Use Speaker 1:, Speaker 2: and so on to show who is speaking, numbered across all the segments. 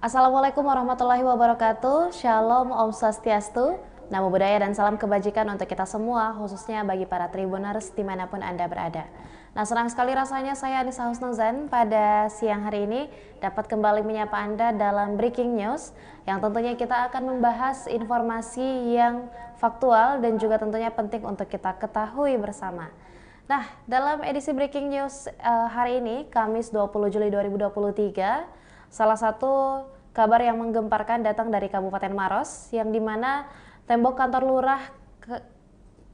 Speaker 1: Assalamualaikum warahmatullahi wabarakatuh. Shalom, Om Swastiastu. Namo Buddhaya dan salam kebajikan untuk kita semua, khususnya bagi para Tribuners dimanapun Anda berada. Nah, senang sekali rasanya saya Anissa Husnuzan pada siang hari ini dapat kembali menyapa Anda dalam Breaking News, yang tentunya kita akan membahas informasi yang faktual dan juga tentunya penting untuk kita ketahui bersama. Nah, dalam edisi Breaking News hari ini, Kamis 20 Juli 2023, salah satu kabar yang menggemparkan datang dari Kabupaten Maros, yang dimana tembok kantor lurah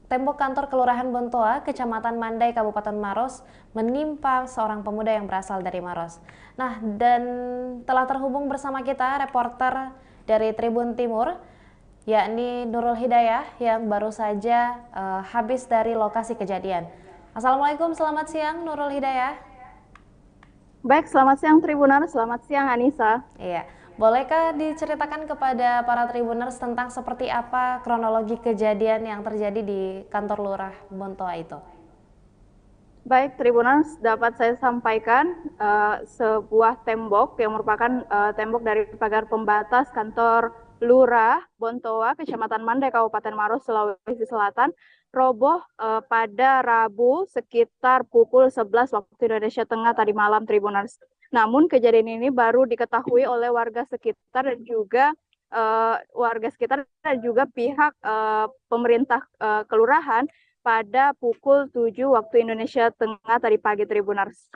Speaker 1: tembok kantor Kelurahan Bontoa, Kecamatan Mandai, Kabupaten Maros, menimpa seorang pemuda yang berasal dari Maros. Nah, dan telah terhubung bersama kita reporter dari Tribun Timur, yakni Nurul Hidayah, yang baru saja habis dari lokasi kejadian. Assalamualaikum, selamat siang Nurul Hidayah.
Speaker 2: Baik, selamat siang Tribuners, selamat siang Anissa.
Speaker 1: Iya, bolehkah diceritakan kepada para Tribuners tentang seperti apa kronologi kejadian yang terjadi di kantor Lurah Bontoa itu?
Speaker 2: Baik, Tribuners, dapat saya sampaikan sebuah tembok yang merupakan tembok dari pagar pembatas kantor Lurah Bontoa, Kecamatan Mandai, Kabupaten Maros, Sulawesi Selatan, roboh pada Rabu sekitar pukul 11 waktu Indonesia Tengah tadi malam, Tribuners. Namun kejadian ini baru diketahui oleh warga sekitar dan juga pihak pemerintah kelurahan pada pukul 7 waktu Indonesia Tengah tadi pagi, Tribuners.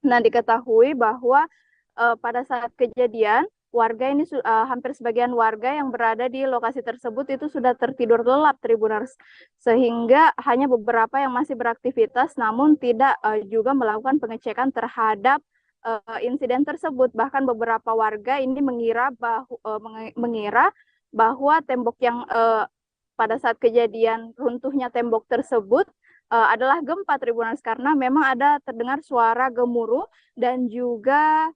Speaker 2: Nah, diketahui bahwa pada saat kejadian warga ini hampir sebagian warga yang berada di lokasi tersebut itu sudah tertidur lelap, Tribuners, sehingga hanya beberapa yang masih beraktivitas namun tidak juga melakukan pengecekan terhadap insiden tersebut. Bahkan beberapa warga ini mengira bahwa tembok yang pada saat kejadian runtuhnya tembok tersebut adalah gempa, Tribuners, karena memang ada terdengar suara gemuruh dan juga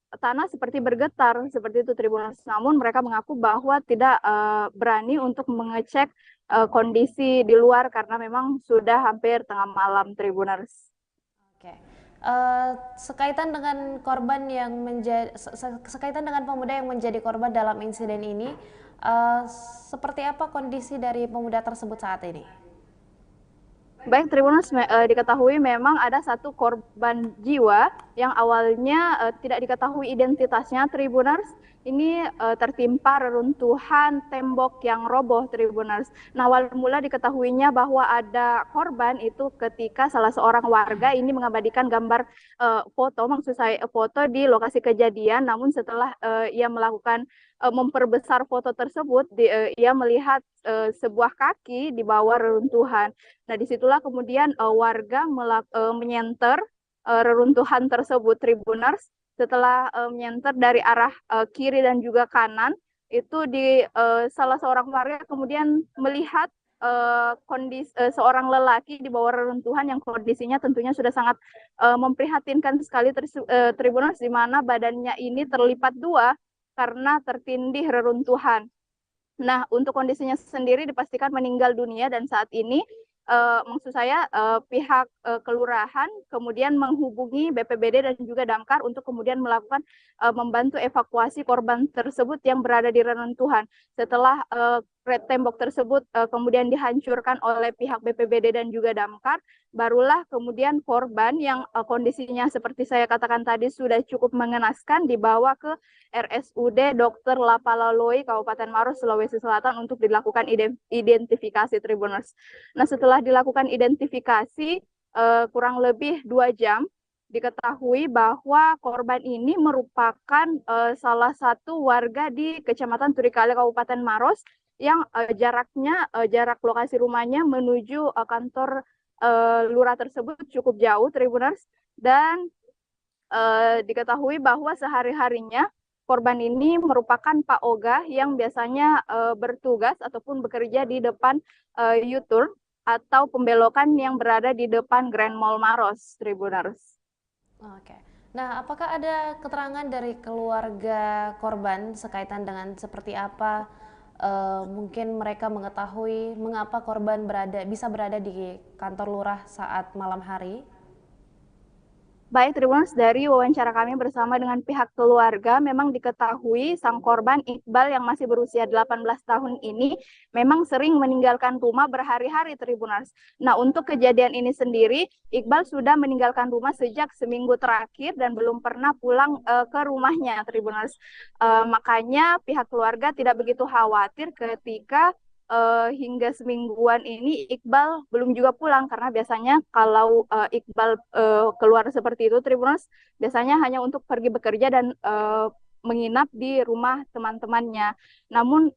Speaker 2: tanah seperti bergetar seperti itu, Tribuners. Namun mereka mengaku bahwa tidak berani untuk mengecek kondisi di luar karena memang sudah hampir tengah malam, Tribuners.
Speaker 1: Oke. Sekaitan dengan korban yang sekaitan dengan pemuda yang menjadi korban dalam insiden ini, seperti apa kondisi dari pemuda tersebut saat ini?
Speaker 2: Baik, Tribuners, diketahui memang ada satu korban jiwa yang awalnya tidak diketahui identitasnya, Tribuners. Ini tertimpa reruntuhan tembok yang roboh, Tribuners. Nah, awal mula diketahuinya bahwa ada korban itu ketika salah seorang warga ini mengabadikan gambar foto, maksud saya foto di lokasi kejadian. Namun setelah ia melakukan memperbesar foto tersebut, ia melihat sebuah kaki di bawah reruntuhan. Nah, disitulah kemudian warga menyenter reruntuhan tersebut, Tribuners. Setelah menyenter dari arah kiri dan juga kanan, itu di salah seorang warga kemudian melihat kondisi seorang lelaki di bawah reruntuhan yang kondisinya tentunya sudah sangat memprihatinkan sekali, Tribuners, di mana badannya ini terlipat dua karena tertindih reruntuhan. Nah, untuk kondisinya sendiri dipastikan meninggal dunia dan saat ini maksud saya pihak kelurahan kemudian menghubungi BPBD dan juga Damkar untuk kemudian melakukan membantu evakuasi korban tersebut yang berada di reruntuhan. Setelah tembok tersebut kemudian dihancurkan oleh pihak BPBD dan juga Damkar, barulah kemudian korban yang kondisinya seperti saya katakan tadi sudah cukup mengenaskan dibawa ke RSUD Dr. Lapalaloi, Kabupaten Maros, Sulawesi Selatan untuk dilakukan identifikasi, Tribuners. Nah, setelah dilakukan identifikasi kurang lebih 2 jam, diketahui bahwa korban ini merupakan salah satu warga di Kecamatan Turikale, Kabupaten Maros, yang jarak lokasi rumahnya menuju kantor lurah tersebut cukup jauh, Tribuners, dan diketahui bahwa sehari-harinya korban ini merupakan Pak Oga yang biasanya bertugas ataupun bekerja di depan U-turn atau pembelokan yang berada di depan Grand Mall Maros, Tribuners.
Speaker 1: Oke. Nah, apakah ada keterangan dari keluarga korban sekaitan dengan seperti apa mungkin mereka mengetahui mengapa korban bisa berada di kantor lurah saat malam hari?
Speaker 2: Baik, Tribuners, dari wawancara kami bersama dengan pihak keluarga, memang diketahui sang korban Iqbal yang masih berusia 18 tahun ini memang sering meninggalkan rumah berhari-hari, Tribuners. Nah, untuk kejadian ini sendiri, Iqbal sudah meninggalkan rumah sejak seminggu terakhir dan belum pernah pulang ke rumahnya, Tribuners. Makanya pihak keluarga tidak begitu khawatir ketika hingga semingguan ini Iqbal belum juga pulang karena biasanya kalau Iqbal keluar seperti itu Tribuners biasanya hanya untuk pergi bekerja dan menginap di rumah teman-temannya. Namun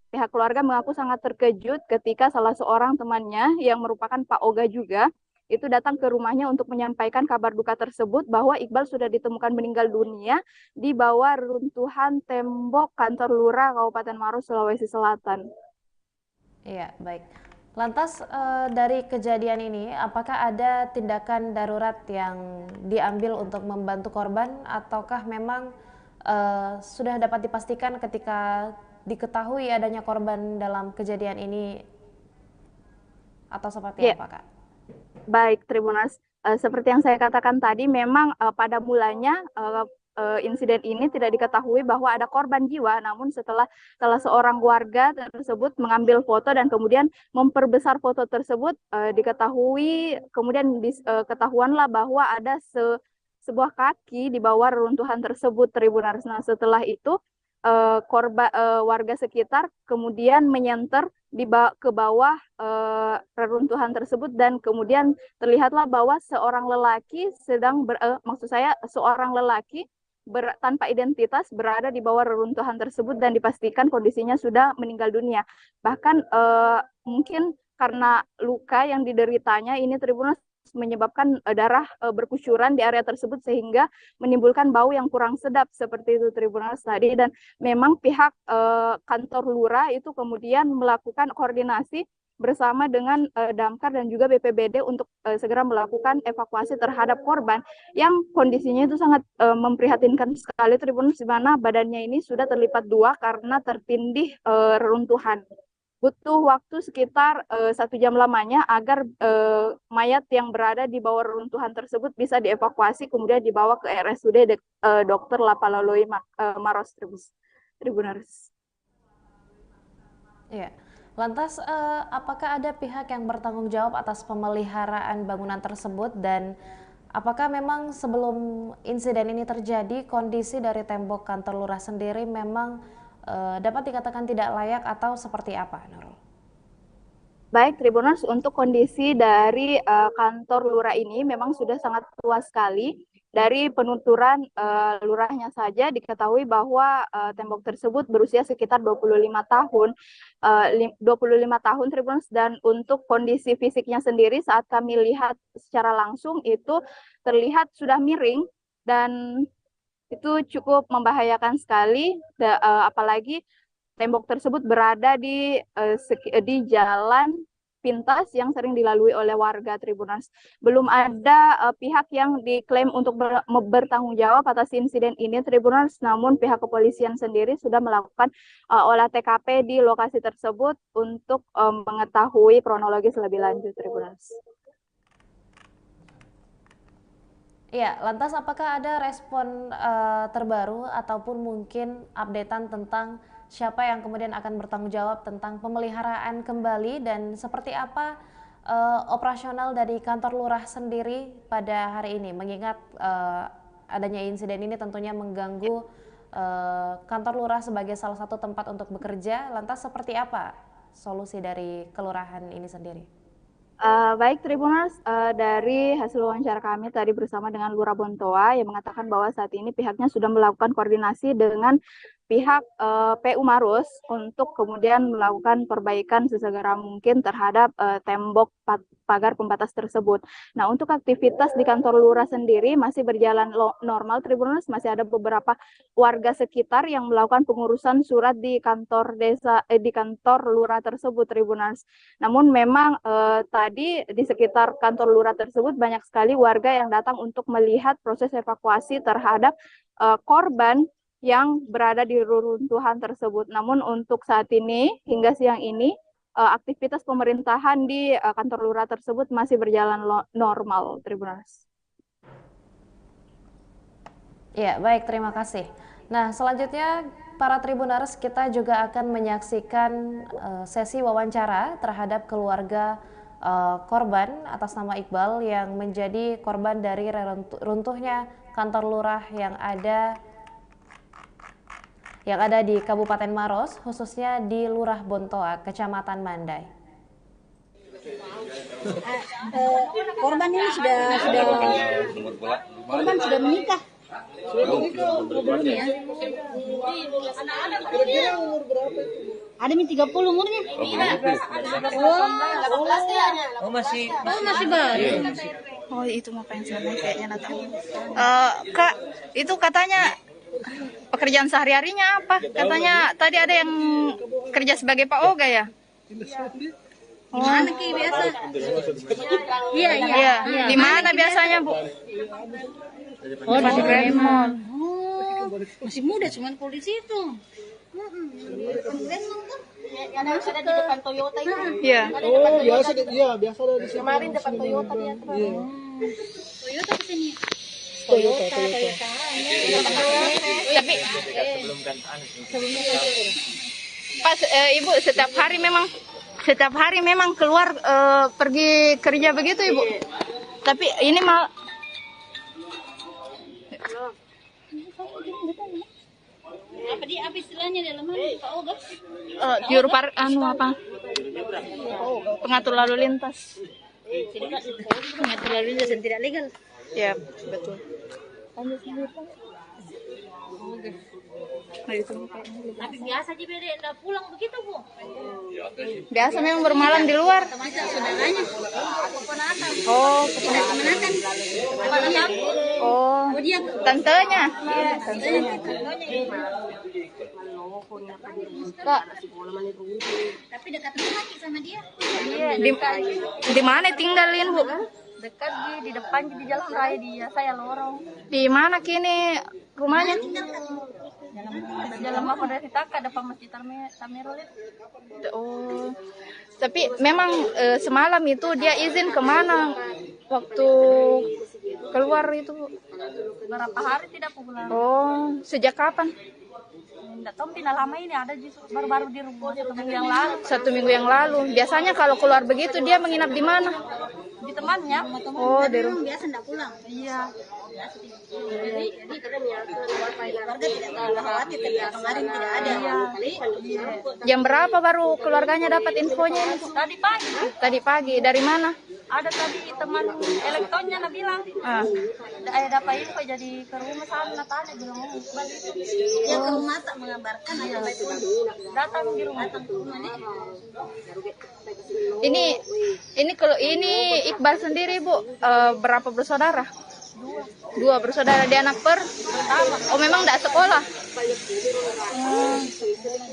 Speaker 2: pihak keluarga mengaku sangat terkejut ketika salah seorang temannya yang merupakan Pak Oga juga itu datang ke rumahnya untuk menyampaikan kabar duka tersebut bahwa Iqbal sudah ditemukan meninggal dunia di bawah runtuhan tembok kantor lurah Kabupaten Maros, Sulawesi Selatan.
Speaker 1: Iya, baik. Lantas dari kejadian ini, apakah ada tindakan darurat yang diambil untuk membantu korban, ataukah memang sudah dapat dipastikan ketika diketahui adanya korban dalam kejadian ini, atau seperti
Speaker 2: Ya,
Speaker 1: apa, Kak?
Speaker 2: baik, Tribunas. Seperti yang saya katakan tadi, memang pada mulanya insiden ini tidak diketahui bahwa ada korban jiwa, namun setelah salah seorang warga tersebut mengambil foto dan kemudian memperbesar foto tersebut, diketahui, kemudian ketahuanlah bahwa ada sebuah kaki di bawah reruntuhan tersebut, Tribunas. Nah, setelah itu warga sekitar kemudian menyenter ke bawah reruntuhan tersebut dan kemudian terlihatlah bahwa seorang lelaki maksud saya seorang lelaki tanpa identitas berada di bawah reruntuhan tersebut dan dipastikan kondisinya sudah meninggal dunia. Bahkan mungkin karena luka yang dideritanya ini Tribunus menyebabkan darah berkucuran di area tersebut sehingga menimbulkan bau yang kurang sedap seperti itu Tribunus tadi. Dan memang pihak kantor lurah itu kemudian melakukan koordinasi bersama dengan Damkar dan juga BPBD untuk segera melakukan evakuasi terhadap korban yang kondisinya itu sangat memprihatinkan sekali Tribunus, di mana badannya ini sudah terlipat dua karena tertindih reruntuhan. Butuh waktu sekitar 1 jam lamanya agar mayat yang berada di bawah reruntuhan tersebut bisa dievakuasi kemudian dibawa ke RSUD Dr. Lapaloloi Maros Tribuners.
Speaker 1: Iya. Lantas, apakah ada pihak yang bertanggung jawab atas pemeliharaan bangunan tersebut, dan apakah memang sebelum insiden ini terjadi kondisi dari tembok kantor lurah sendiri memang dapat dikatakan tidak layak atau seperti apa, Nurul?
Speaker 2: Baik, Tribuners, untuk kondisi dari kantor lurah ini memang sudah sangat tua sekali. Dari penuturan lurahnya saja diketahui bahwa tembok tersebut berusia sekitar 25 tahun. 25 tahun Tribuners, dan untuk kondisi fisiknya sendiri saat kami lihat secara langsung itu terlihat sudah miring dan itu cukup membahayakan sekali, apalagi tembok tersebut berada di jalan pintas yang sering dilalui oleh warga Tribunans. Belum ada pihak yang diklaim untuk bertanggung jawab atas insiden ini Tribunans, namun pihak kepolisian sendiri sudah melakukan olah TKP di lokasi tersebut untuk mengetahui kronologis lebih lanjut Tribunans.
Speaker 1: Iya, lantas apakah ada respon terbaru ataupun mungkin updatean tentang siapa yang kemudian akan bertanggung jawab tentang pemeliharaan kembali, dan seperti apa operasional dari kantor lurah sendiri pada hari ini, mengingat adanya insiden ini tentunya mengganggu kantor lurah sebagai salah satu tempat untuk bekerja. Lantas seperti apa solusi dari kelurahan ini sendiri?
Speaker 2: Baik, Tribuners, dari hasil wawancara kami tadi bersama dengan Lurah Bontoa yang mengatakan bahwa saat ini pihaknya sudah melakukan koordinasi dengan pihak PU Maros untuk kemudian melakukan perbaikan sesegera mungkin terhadap tembok pagar pembatas tersebut. Nah, untuk aktivitas di kantor lurah sendiri masih berjalan normal, Tribuners. Masih ada beberapa warga sekitar yang melakukan pengurusan surat di kantor di kantor lurah tersebut, Tribuners. Namun memang tadi di sekitar kantor lurah tersebut banyak sekali warga yang datang untuk melihat proses evakuasi terhadap korban yang berada di reruntuhan tersebut. Namun untuk saat ini, hingga siang ini, aktivitas pemerintahan di kantor lurah tersebut masih berjalan normal, Tribuners.
Speaker 1: Ya, baik, terima kasih. Nah, selanjutnya para Tribuners kita juga akan menyaksikan sesi wawancara terhadap keluarga korban atas nama Iqbal yang menjadi korban dari runtuhnya kantor lurah yang ada di Kabupaten Maros, khususnya di Lurah Bontoa, Kecamatan Mandai.
Speaker 3: Korban ini korban sudah menikah. Belum ya? Ada nih 30 umurnya. Masih baru.
Speaker 2: Oh, itu mau pensiun kayaknya Nata. Kak, itu katanya pekerjaan sehari-harinya apa? Katanya tadi ada yang kerja sebagai Pak Oga ya?
Speaker 3: Di mana Ki biasa? Iya.
Speaker 2: Di mana biasanya, Bu?
Speaker 3: Oh,
Speaker 2: di Grandmall.
Speaker 3: masih muda cuman polisi itu. Ada di depan Toyota itu.
Speaker 2: Iya.
Speaker 4: Oh, biasa ada di sini.
Speaker 3: Kemarin depan Toyota dia tuh. Toyota ke sini.
Speaker 4: Toyota.
Speaker 2: Tapi Pak, Ibu setiap hari memang keluar pergi kerja begitu, Ibu. Tapi ini
Speaker 3: apa istilahnya dalam Pak Oga?
Speaker 2: juru pengatur lalu lintas.
Speaker 3: Pengatur lalu lintas yang tidak legal.
Speaker 2: Ya, betul.
Speaker 3: Tapi biasa aja beda enggak pulang begitu, Bu.
Speaker 2: Biasa memang bermalam di luar.
Speaker 3: Termasuk saudaranya. Keponakan.
Speaker 2: Oh,
Speaker 3: Keponakan. Keponakan.
Speaker 2: oh,
Speaker 3: Dia
Speaker 2: tantenya. Kak,
Speaker 3: tapi dekat lagi sama dia.
Speaker 2: di mana tinggalin, Bu?
Speaker 5: Dekat di depan di jalan raya dia, saya lorong.
Speaker 2: Di mana kini rumahnya?
Speaker 5: Jalan Bapak dari Taka depan Masjid Tamerul.
Speaker 2: Oh, tapi memang semalam itu dia izin kemana waktu keluar itu?
Speaker 5: Berapa hari tidak pulang?
Speaker 2: Oh, sejak kapan?
Speaker 5: Tidak tahu, pindah lama ini ada baru-baru di rumah 1 minggu yang lalu.
Speaker 2: 1 minggu yang lalu. Biasanya kalau keluar begitu dia menginap di mana?
Speaker 5: Di temannya.
Speaker 2: Oh, di rumah.
Speaker 3: Biasa enggak pulang.
Speaker 5: Iya.
Speaker 3: Jadi keluarga tidak terlalu khawatir ketika kemarin tidak ada.
Speaker 2: Jam berapa baru keluarganya dapat infonya ini?
Speaker 5: Tadi pagi
Speaker 2: Tadi pagi. Dari mana?
Speaker 5: ada tadi teman elektronya nak bilang.
Speaker 2: Ah.
Speaker 5: Dapat info jadi ke rumah sana tanya bilang mau balik.
Speaker 3: Dia ke rumah tak mengabarkan ada itu.
Speaker 5: Datang di rumah.
Speaker 2: Ini kalau ini Iqbal sendiri, Bu, berapa bersaudara? Dua bersaudara. Dia anak pertama. Oh, memang tidak sekolah?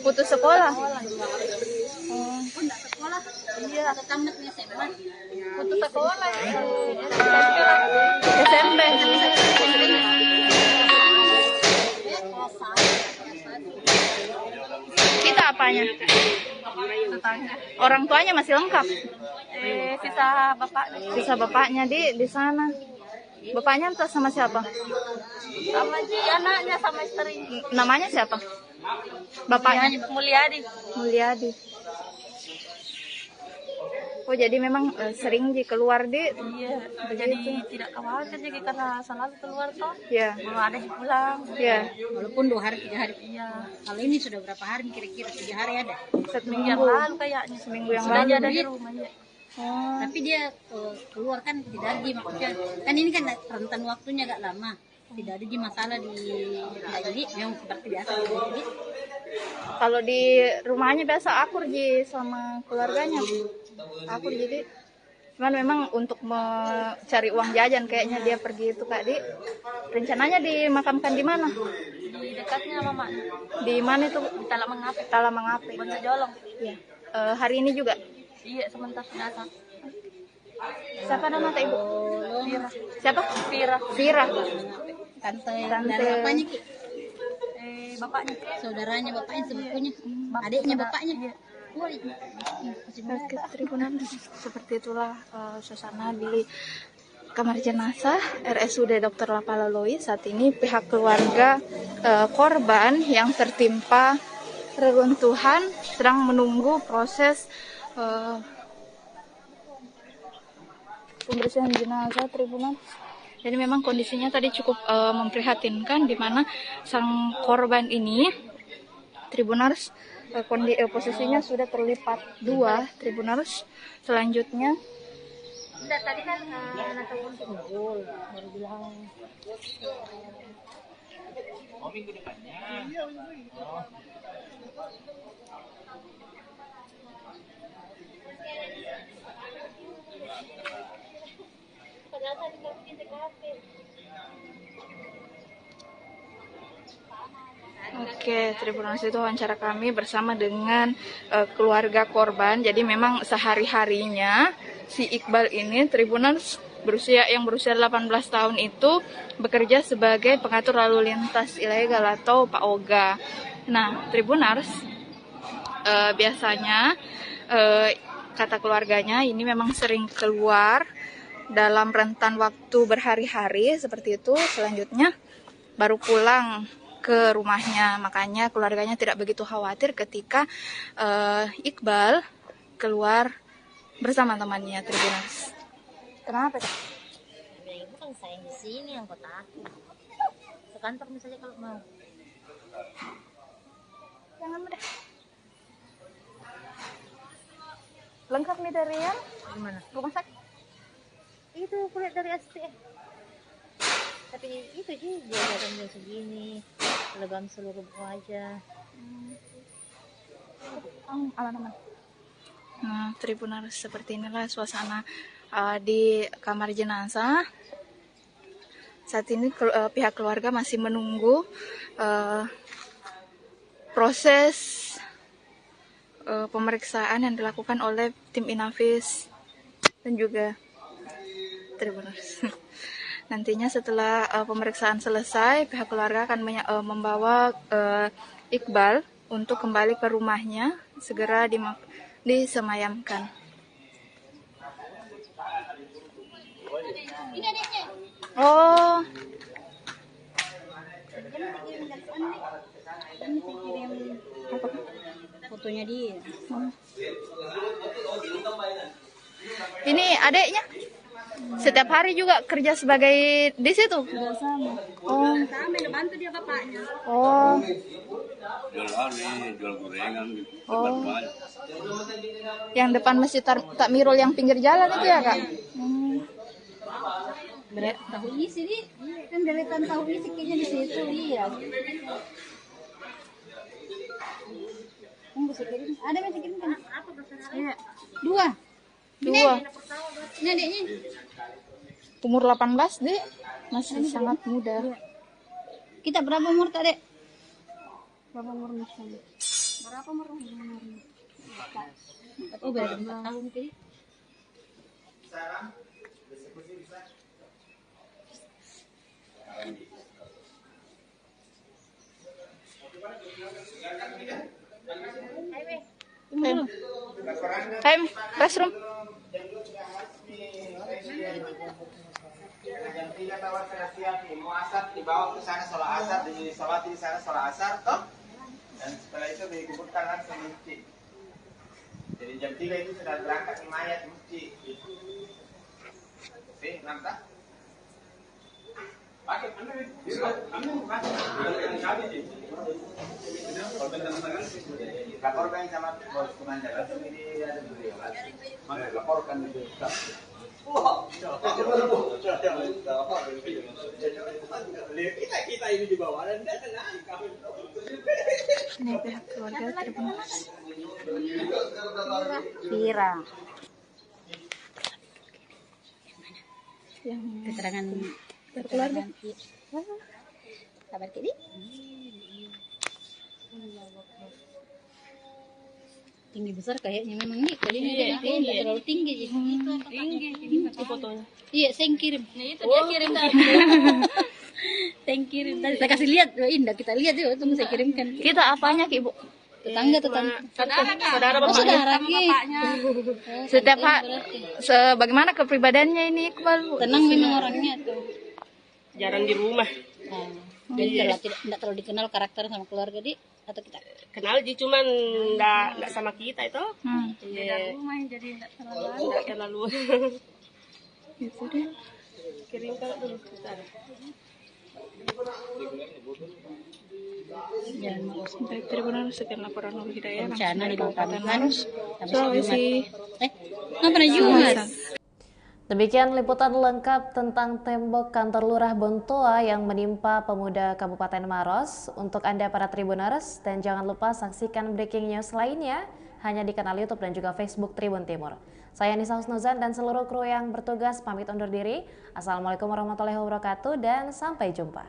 Speaker 2: Putus sekolah?
Speaker 3: Enggak sekolah. Iya, tamatnya SMA.
Speaker 5: Putus sekolah ya.
Speaker 2: SMP. Kita apanya? Orang tuanya masih lengkap.
Speaker 5: Sisa bapak
Speaker 2: Sisa bapaknya di sana. Bapaknya entah sama siapa?
Speaker 5: sama anaknya sama istri.
Speaker 2: Namanya siapa? Bapaknya?
Speaker 5: Mulyadi.
Speaker 2: Mulyadi. Oh, jadi memang sering keluar di.
Speaker 5: Iya, jadi tidak khawatir jadi karena selalu keluar toh.
Speaker 2: Ya.
Speaker 5: Belum ada di pulang.
Speaker 2: Ya.
Speaker 3: Walaupun 2 hari 3 hari.
Speaker 5: Iya.
Speaker 3: Kalau ini sudah berapa hari kira-kira 3 hari ada.
Speaker 5: Seminggu yang lalu kayaknya.
Speaker 2: Seminggu yang
Speaker 5: Sudah
Speaker 2: lalu.
Speaker 5: dia ada di rumah ya.
Speaker 2: Oh.
Speaker 3: Tapi dia keluar kan tidak ada maksudnya. Kan ini kan rentan waktunya agak lama. Tidak ada masalah di jadi yang seperti biasa jadi.
Speaker 2: Kalau di rumahnya biasa akur sama keluarganya. Akur jadi. Cuman memang untuk mencari uang jajan kayaknya dia pergi itu Kak Di. Rencananya dimakamkan di mana?
Speaker 5: Di dekatnya mama.
Speaker 2: Di mana itu?
Speaker 5: Di Talak Mengapi.
Speaker 2: Tala Mengapi.
Speaker 5: Bonto Jolong.
Speaker 2: Iya. Hari ini juga.
Speaker 5: Iya, sebentar datang.
Speaker 2: Siapa nama tak Ibu?
Speaker 5: Vira.
Speaker 2: Siapa?
Speaker 5: Vira.
Speaker 2: Vira.
Speaker 3: Tante
Speaker 2: Tante.
Speaker 3: dari bapaknya Ki.
Speaker 5: Bapaknya.
Speaker 3: Saudaranya bapaknya sepupunya. Adiknya bapaknya. Wah,
Speaker 2: Tribunan seperti itulah suasana di kamar jenazah RSUD Dr. Lapaloloi. Saat ini pihak keluarga korban yang tertimpa reruntuhan sedang menunggu proses pembersihan jenazah Tribuners. Jadi memang kondisinya tadi cukup memprihatinkan, di mana sang korban ini Tribuners posisinya sudah terlipat dua Tribuners. Selanjutnya
Speaker 3: Tadi kan anak telepon kumpul, baru bilang
Speaker 6: minggu depannya.
Speaker 2: Oke, Tribuners, itu wawancara kami bersama dengan keluarga korban. Jadi memang sehari-harinya si Iqbal ini, Tribuners, yang berusia 18 tahun itu bekerja sebagai pengatur lalu lintas ilegal atau PAOGA. Nah, Tribuners, biasanya kata keluarganya ini memang sering keluar dalam rentan waktu berhari-hari seperti itu. Selanjutnya baru pulang ke rumahnya. Makanya keluarganya tidak begitu khawatir ketika Iqbal keluar bersama temannya, Tribuners. Kenapa, Kak?
Speaker 3: ya ibu kan sayang di sini yang kota aku. Ke kantor misalnya kalau mau.
Speaker 2: Jangan udah. Lengkap nih dari yang
Speaker 3: Gimana?
Speaker 2: rumah sakit.
Speaker 3: Itu kulihat dari STF. Tapi itu juga jam segini, legam seluruh wajah.
Speaker 2: Aman-aman. Nah, Tribuners, seperti inilah suasana di kamar jenazah. Saat ini pihak keluarga masih menunggu proses pemeriksaan yang dilakukan oleh tim Inavis dan juga Tribuners. Nantinya setelah pemeriksaan selesai, pihak keluarga akan membawa Iqbal untuk kembali ke rumahnya, segera disemayamkan. Oh,
Speaker 3: Fotonya dia.
Speaker 2: ini adeknya. Setiap hari juga kerja sebagai di situ. Oh.
Speaker 3: Sama bantu dia bapaknya.
Speaker 2: Oh.
Speaker 6: Jual gorengan gitu.
Speaker 2: Oh. Yang depan Masjid Takmirul yang pinggir jalan itu ya, Kak?
Speaker 3: Tahu isi nih, kan deretan tahu isi kayaknya di situ iya. Bisa kirim. Ada bisa kirim kan? Iya. Dua. Ini adiknya.
Speaker 2: Umur 18, Dek. Masih sangat muda.
Speaker 3: Kita berapa umur tak, Dek? Berapa umur misalnya? Berapa umur? Oh, berapa tahun tadi?
Speaker 2: Time, restroom.
Speaker 7: Jam 3 tawar sudah siap nih, mau asar dibawa ke sana sholat asar, disolati di sana sholat asar, toh? Dan setelah itu dikuburkan langsung di masjid. Jadi jam 3 itu sudah berangkat di mayat di masjid. Oke, nampak? Pakai laporkan sama bos komandan langsung ini ada beliau. Mana laporkan itu. Kita ini di bawah dan
Speaker 2: Ini pihak keluarga Tribuners.
Speaker 3: Vira.
Speaker 2: Yang
Speaker 3: Keterangan
Speaker 2: keluarga.
Speaker 3: Kabar kini? Tinggi besar kayaknya memang nih. Tadi tidak terlalu tinggi. Tinggi fotonya. Iya, saya yang kirim. Nah, itu dia kirim tadi. Saya yang kirim tadi. Saya kasih lihat, indah kita lihat yuk, tunggu saya kirimkan.
Speaker 2: Kita apanya, Ki, Bu?
Speaker 3: Tetangga.
Speaker 5: Saudara
Speaker 3: Oh, saudara
Speaker 5: sama
Speaker 3: Ki.
Speaker 5: bapaknya.
Speaker 2: Setiap bagaimana kepribadiannya ini Iqbal?
Speaker 3: Tenang memang orangnya tuh.
Speaker 5: Jarang di rumah.
Speaker 3: Jadi kalau tidak terlalu dikenal karakter sama keluarga atau kita.
Speaker 5: Kenal sih cuman enggak sama kita itu. Iya.
Speaker 3: Rumah jadi tidak terlalu.
Speaker 5: Enggak terlalu.
Speaker 2: Gitu deh.
Speaker 5: Kirim kalau dulu bentar.
Speaker 2: Baik, Tribunal, sekian laporan Nur Hidayah
Speaker 3: Rencana di
Speaker 2: Kabupaten
Speaker 3: Kabupaten
Speaker 2: Maros, Sulawesi.
Speaker 3: Kenapa Jumat?
Speaker 1: Demikian liputan lengkap tentang tembok kantor Lurah Bontoa yang menimpa pemuda Kabupaten Maros. Untuk Anda para Tribuners, dan jangan lupa saksikan breaking news lainnya hanya di kanal YouTube dan juga Facebook Tribun Timur. Saya Nisa Husnuzan dan seluruh kru yang bertugas pamit undur diri. Assalamualaikum warahmatullahi wabarakatuh dan sampai jumpa.